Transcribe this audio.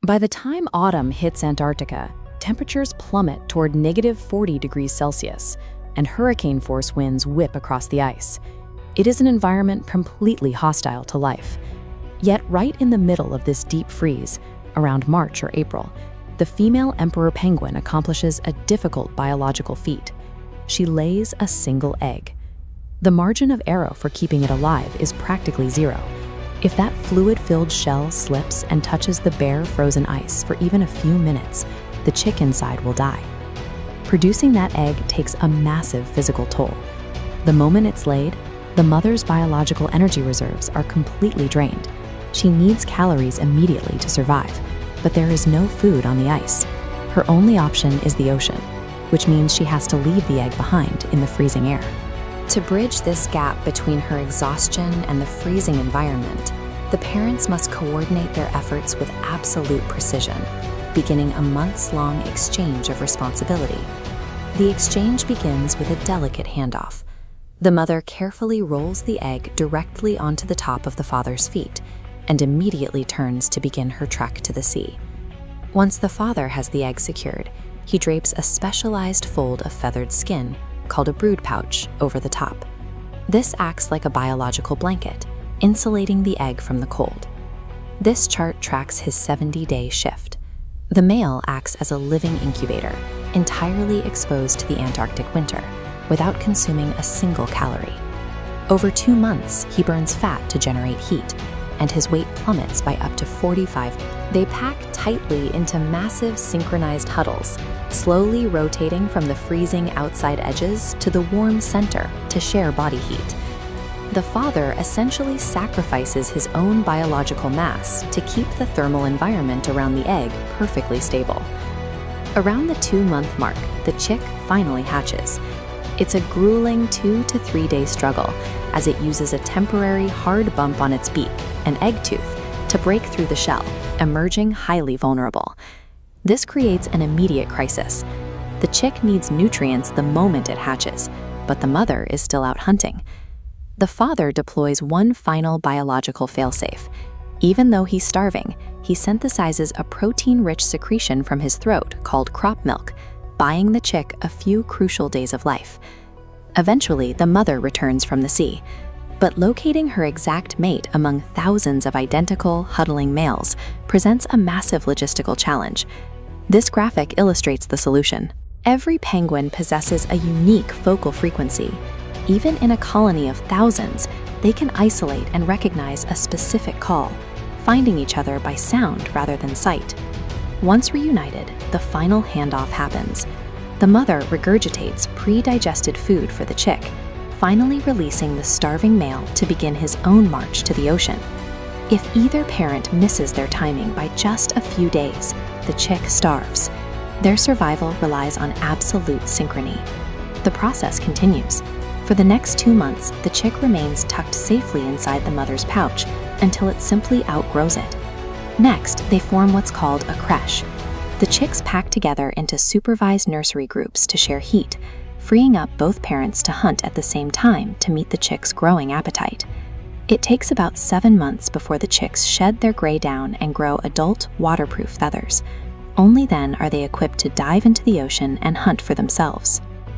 By the time autumn hits Antarctica, temperatures plummet toward -40 degrees Celsius, and hurricane-force winds whip across the ice. It is an environment completely hostile to life. Yet right in the middle of this deep freeze, around March or April, the female emperor penguin accomplishes a difficult biological feat. She lays a single egg. The margin of error for keeping it alive is practically zero. If that fluid-filled shell slips and touches the bare frozen ice for even a few minutes, the chick inside will die. Producing that egg takes a massive physical toll. The moment it's laid, the mother's biological energy reserves are completely drained. She needs calories immediately to survive, but there is no food on the ice. Her only option is the ocean, which means she has to leave the egg behind in the freezing air. To bridge this gap between her exhaustion and the freezing environment, the parents must coordinate their efforts with absolute precision, beginning a months-long exchange of responsibility. The exchange begins with a delicate handoff. The mother carefully rolls the egg directly onto the top of the father's feet and immediately turns to begin her trek to the sea. Once the father has the egg secured, he drapes a specialized fold of feathered skin, called a brood pouch, over the top. This acts like a biological blanket, insulating the egg from the cold. This chart tracks his 70-day shift. The male acts as a living incubator, entirely exposed to the Antarctic winter, without consuming a single calorie. Over 2 months, he burns fat to generate heat, and his weight plummets by up to 45. They pack tightly into massive synchronized huddles, slowly rotating from the freezing outside edges to the warm center to share body heat. The father essentially sacrifices his own biological mass to keep the thermal environment around the egg perfectly stable. Around the 2-month mark, the chick finally hatches. It's a grueling 2 to 3 day struggle, as it uses a temporary hard bump on its beak, an egg tooth, to break through the shell, emerging highly vulnerable. This creates an immediate crisis. The chick needs nutrients the moment it hatches, but the mother is still out hunting. The father deploys one final biological failsafe. Even though he's starving, he synthesizes a protein-rich secretion from his throat called crop milk, buying the chick a few crucial days of life. Eventually, the mother returns from the sea, but locating her exact mate among thousands of identical, huddling males presents a massive logistical challenge. This graphic illustrates the solution. Every penguin possesses a unique focal frequency. Even in a colony of thousands, they can isolate and recognize a specific call, finding each other by sound rather than sight. Once reunited, the final handoff happens. The mother regurgitates pre-digested food for the chick, finally releasing the starving male to begin his own march to the ocean. If either parent misses their timing by just a few days, the chick starves. Their survival relies on absolute synchrony. The process continues. For the next 2 months, the chick remains tucked safely inside the mother's pouch until it simply outgrows it. Next, they form what's called a creche. The chicks pack together into supervised nursery groups to share heat, freeing up both parents to hunt at the same time to meet the chick's growing appetite. It takes about 7 months before the chicks shed their gray down and grow adult, waterproof feathers. Only then are they equipped to dive into the ocean and hunt for themselves.